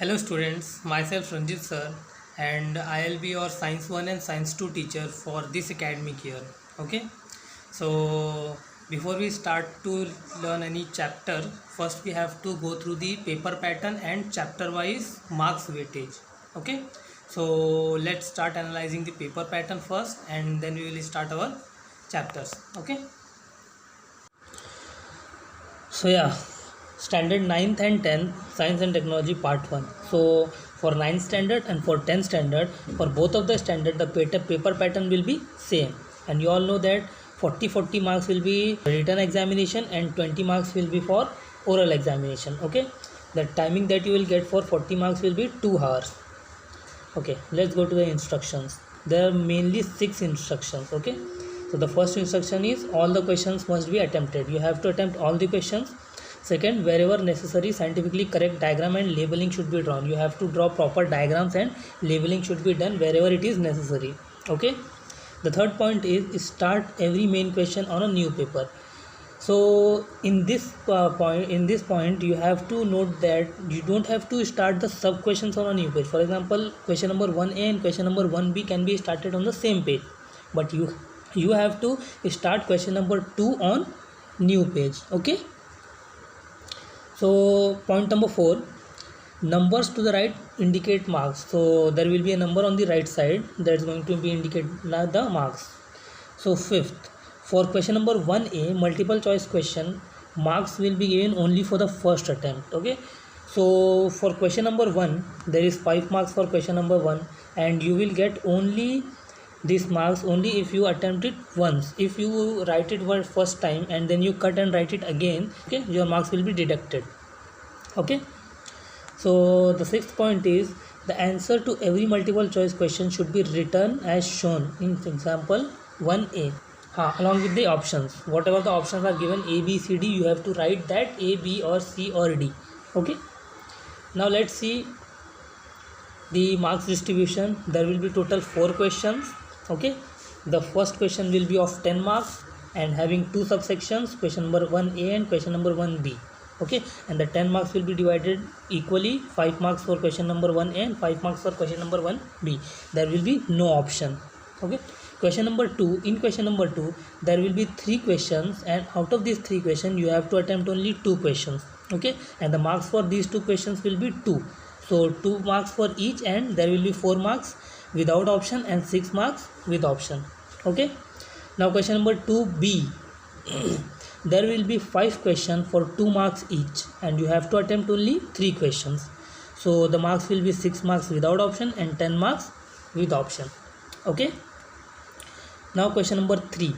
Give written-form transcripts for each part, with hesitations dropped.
Hello students, myself Ranjit sir and I'll be your Science 1 and Science 2 teacher for this academic year. Okay, so before we start to learn any chapter, first we have to go through the paper pattern and chapter wise marks weightage. Okay, so let's start analyzing the paper pattern first and then we will start our chapters. Okay, so yeah, standard 9th and 10th science and technology part 1. So for 9th standard and for 10th standard, for both of the standard the paper pattern will be same, and you all know that 40 marks will be written examination and 20 marks will be for oral examination. Okay, the timing that you will get for 40 marks will be 2 hours. Okay, let's go to the instructions. There are mainly 6 instructions. Okay, so the first instruction is all the questions must be attempted. You have to attempt all the questions. Second, wherever necessary, scientifically correct diagram and labeling should be drawn. You have to draw proper diagrams and labeling should be done wherever it is necessary. Okay, the third point is start every main question on a new paper. So in this point you have to note that you don't have to start the sub questions on a new page. For example, question number 1a and question number 1b can be started on the same page, but you have to start question number 2 on new page. Okay, so point number 4, numbers to the right indicate marks. So there will be a number on the right side that's going to be indicate the marks. So fifth, for question number 1a multiple choice question, marks will be given only for the first attempt. Okay, so for question number 1 there is 5 marks for question number 1, and you will get only these marks only if you attempt it once. If you write it for first time and then you cut and write it again, okay, your marks will be deducted. Okay, so the sixth point is the answer to every multiple choice question should be written as shown in example 1a, along with the options. Whatever the options are given, a, b, c, d, you have to write that a, b or c or d. Okay, now let's see the marks distribution. There will be total 4 questions. Okay, the first question will be of 10 marks and having 2 subsections, question number 1a and question number 1b. Okay, and the 10 marks will be divided equally, 5 marks for question number 1a and 5 marks for question number 1b. There will be no option. Okay, question number 2, in question number 2 there will be 3 questions, and out of these 3 questions you have to attempt only 2 questions. Okay, and the marks for these 2 questions will be 2, so 2 marks for each, and there will be 4 marks without option and 6 marks with option. Okay, now question number 2b there will be 5 questions for 2 marks each, and you have to attempt only 3 questions, so the marks will be 6 marks without option and 10 marks with option. Okay, now question number 3,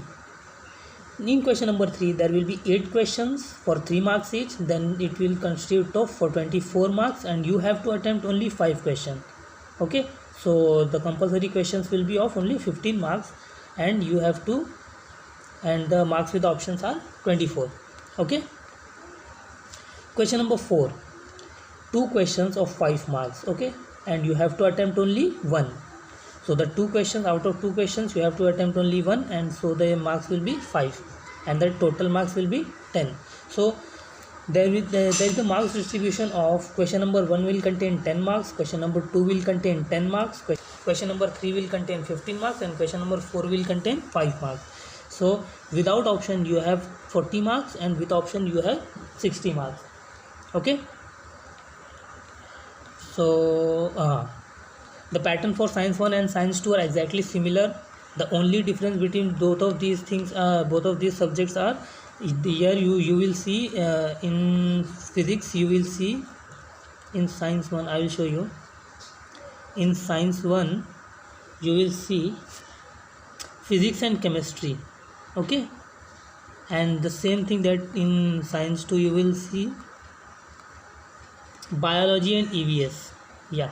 in question number 3 there will be 8 questions for 3 marks each, then it will constitute of for 24 marks, and you have to attempt only 5 questions. Okay, so the compulsory questions will be of only 15 marks, and you have to, and the marks with options are 24. Okay, question number 4, 2 questions of 5 marks. Okay, and you have to attempt only 1, so the 2 questions, out of 2 questions you have to attempt only 1, and so the marks will be 5 and the total marks will be 10. So there is the marks distribution of question number 1 will contain 10 marks, question number 2 will contain 10 marks, question number 3 will contain 15 marks, and question number 4 will contain 5 marks. So without option you have 40 marks and with option you have 60 marks. Okay, so the pattern for science 1 and science 2 are exactly similar. The only difference between both of these things, both of these subjects are, here you will see in physics you will see, in science 1 I will show you, in science 1 you will see physics and chemistry. Okay, and the same thing that in science 2 you will see biology and EVS. Yeah,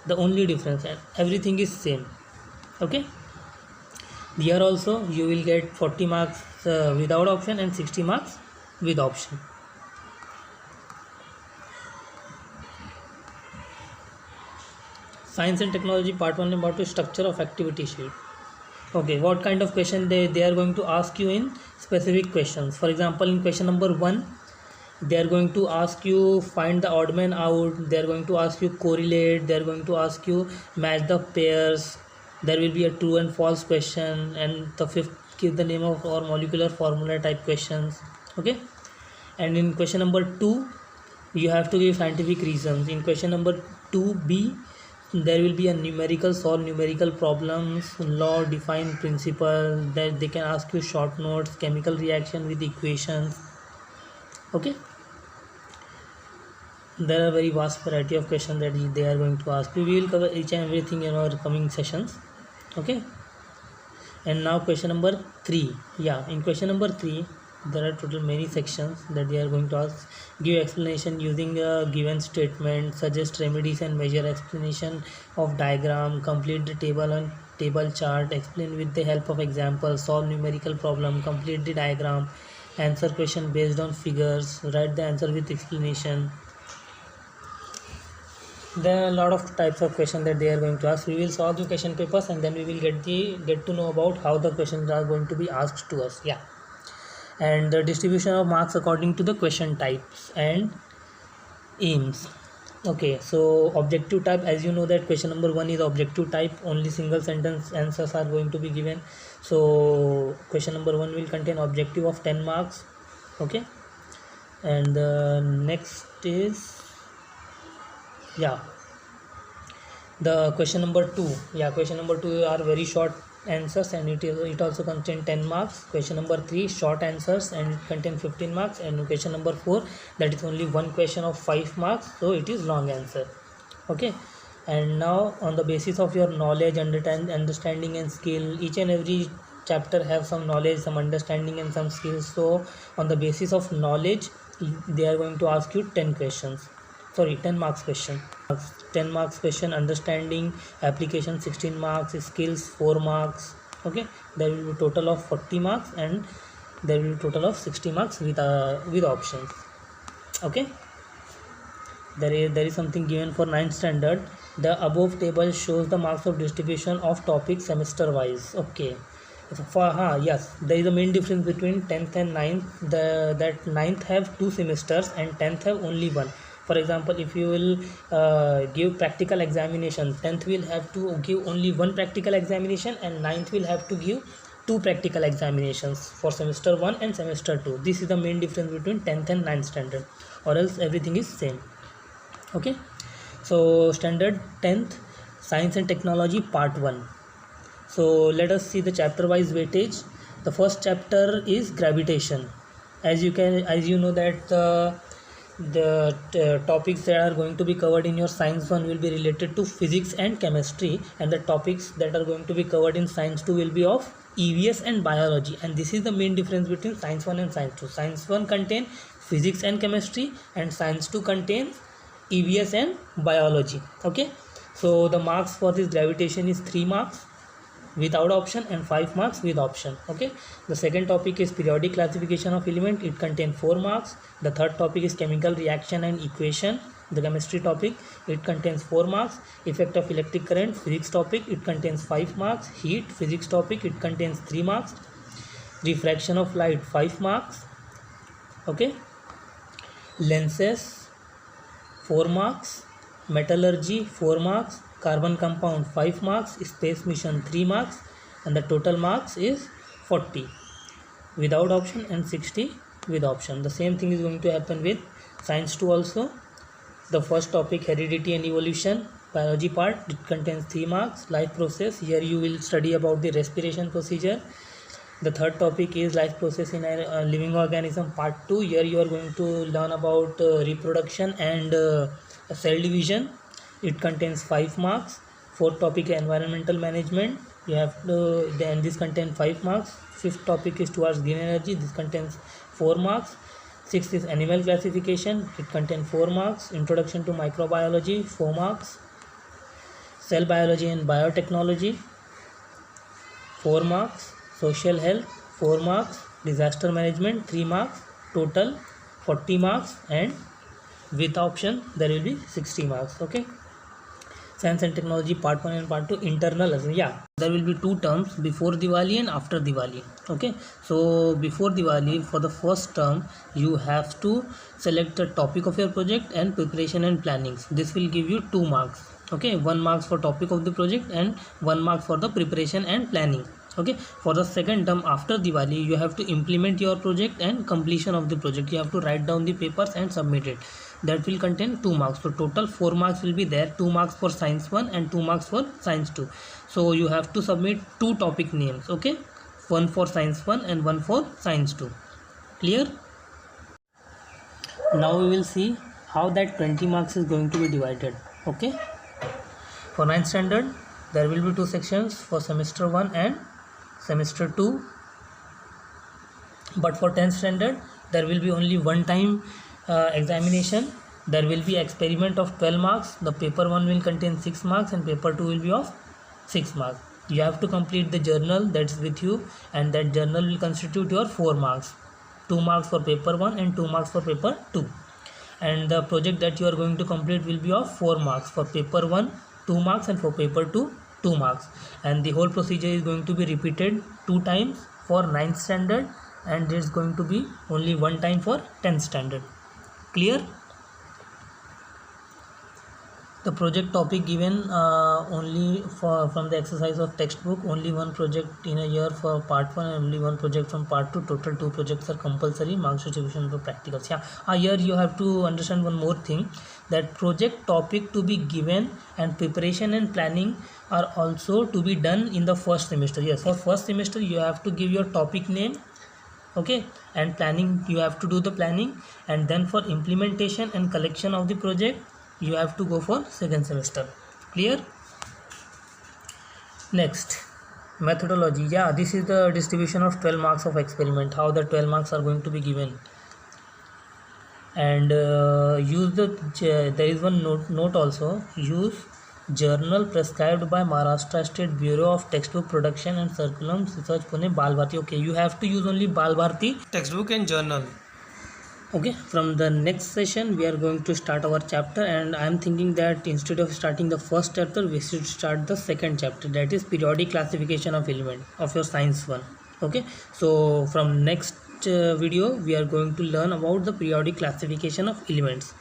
the only difference, and everything is same. Okay, here also you will get 40 marks without option and 60 marks with option. Science and technology part 1 about the structure of activity sheet. Okay, what kind of question they are going to ask you in specific questions. For example, in question number 1 They are going to ask you find the odd man out, they are going to ask you correlate, they are going to ask you match the pairs. There will be a true and false question, and the fifth, give the name of or molecular formula type questions. Okay, and in question number 2 you have to give scientific reasons. In question number 2b there will be a numerical, solve numerical problems, law, define principle, that they can ask you short notes, chemical reaction with equations. Okay, there are very vast variety of questions that they are going to ask you. We will cover each and everything in our coming sessions. Okay, and now question number 3. Yeah, in question number 3 there are total many sections that they are going to ask. Give explanation using a given statement, suggest remedies and measure, explanation of diagram, complete the table and table chart, explain with the help of example, solve numerical problem, complete the diagram, answer question based on figures, write the answer with explanation. There are a lot of types of questions that they are going to ask. We will solve the question papers and then we will get to know about how the questions are going to be asked to us. Yeah, and the distribution of marks according to the question types and aims. Okay, so objective type, as you know that question number 1 is objective type, only single sentence answers are going to be given. So question number 1 will contain objective of 10 marks. Okay, and next is the question number 2. Question number 2 are very short answers and it also contain 10 marks. Question number 3 short answers and it contain 15 marks, and question number 4 that is only one question of 5 marks, so it is long answer. Okay, and now on the basis of your knowledge, understanding and skill, each and every chapter have some knowledge, some understanding and some skills. So on the basis of knowledge they are going to ask you 10 marks question. 10 marks question, understanding, application 16 marks, skills 4 marks. Okay, there will be total of 40 marks and there will be total of 60 marks with options. Okay, there is something given for 9th standard. The above table shows the marks of distribution of topics semester wise. Okay, yes, there is a main difference between 10th and 9th. That 9th have 2 semesters and 10th have only one. For example, if you will give practical examination, 10th will have to give only one practical examination and 9th will have to give 2 practical examinations for semester 1 and semester 2. This is the main difference between 10th and 9th standard, or else everything is same. Okay, so standard 10th science and technology part 1. So let us see the chapter wise weightage. The first chapter is gravitation. As you know that the topics that are going to be covered in your science 1 will be related to physics and chemistry, and the topics that are going to be covered in science 2 will be of EVS and biology. And this is the main difference between science 1 and science 2. Science 1 contain physics and chemistry and science 2 contains EVS and biology. Okay, so the marks for this gravitation is 3 marks without option and 5 marks with option. Okay, the second topic is periodic classification of element. It contains 4 marks. The third topic is chemical reaction and equation, the chemistry topic. It contains 4 marks. Effect of electric current, physics topic. It contains 5 marks. Heat, physics topic. It contains 3 marks. Refraction of light, 5 marks. Okay, lenses 4 marks. Metallurgy 4 marks. Carbon compound 5 marks, space mission 3 marks, and the total marks is 40 without option and 60 with option. The same thing is going to happen with science 2 also. The first topic, heredity and evolution, biology part, it contains 3 marks. Life process, here you will study about the respiration procedure. The third topic is life process in a living organism part 2. Here you are going to learn about reproduction and cell division. It contains 5 marks. Fourth topic, environmental management. You have to, then this contains 5 marks. Fifth topic is towards green energy. This contains 4 marks. Sixth is animal classification. It contains 4 marks. Introduction to microbiology 4 marks. Cell biology and biotechnology 4 marks. Social health 4 marks. Disaster management 3 marks. Total 40 marks, and with option there will be 60 marks. Okay, Science and Technology Part 1 and Part 2 internal lesson. Yeah, there will be 2 terms, before Diwali and after Diwali. Okay, so before Diwali, for the first term, you have to select the topic of your project and preparation and plannings. This will give you 2 marks. Okay, 1 marks for topic of the project and 1 mark for the preparation and planning. Okay, for the second term after Diwali, you have to implement your project and completion of the project. You have to write down the papers and submit it. That will contain 2 marks. So total 4 marks will be there, 2 marks for science 1 and 2 marks for science 2. So you have to submit 2 topic names. Okay, one for science 1 and one for science 2. Clear? Now we will see how that 20 marks is going to be divided. Okay, for 9th standard there will be 2 sections for semester 1 and semester 2, but for 10th standard there will be only one time examination. There will be experiment of 12 marks. The paper 1 will contain 6 marks and paper 2 will be of 6 marks. You have to complete the journal that's with you, and that journal will constitute your 4 marks. 2 marks for paper 1 and 2 marks for paper 2. And the project that you are going to complete will be of 4 marks. For paper 1 2 marks and for paper 2 2 marks. And the whole procedure is going to be repeated 2 times for 9th standard, and there's going to be only 1 time for 10th standard. Clear? The project topic given only from the exercise of textbook, only 1 project in a year for part 1 and only 1 project from part 2. Total 2 projects are compulsory. Marks distribution for practicals. Yeah, here you have to understand one more thing, that project topic to be given and preparation and planning are also to be done in the first semester. Yes, for first semester you have to give your topic name. Okay, and planning, you have to do the planning, and then for implementation and collection of the project you have to go for second semester. Clear? Next, methodology. Yeah, this is the distribution of 12 marks of experiment, how the 12 marks are going to be given. And use the there is one note also, use journal prescribed by Maharashtra State Bureau of Textbook Production and Curriculum Research, Pune, Bal Bharti. Okay, you have to use only Bal Bharti textbook and journal. Okay, from the next session we are going to start our chapter, and I am thinking that instead of starting the first chapter we should start the second chapter, that is periodic classification of element of your science 1. Okay, so from next video we are going to learn about the periodic classification of elements.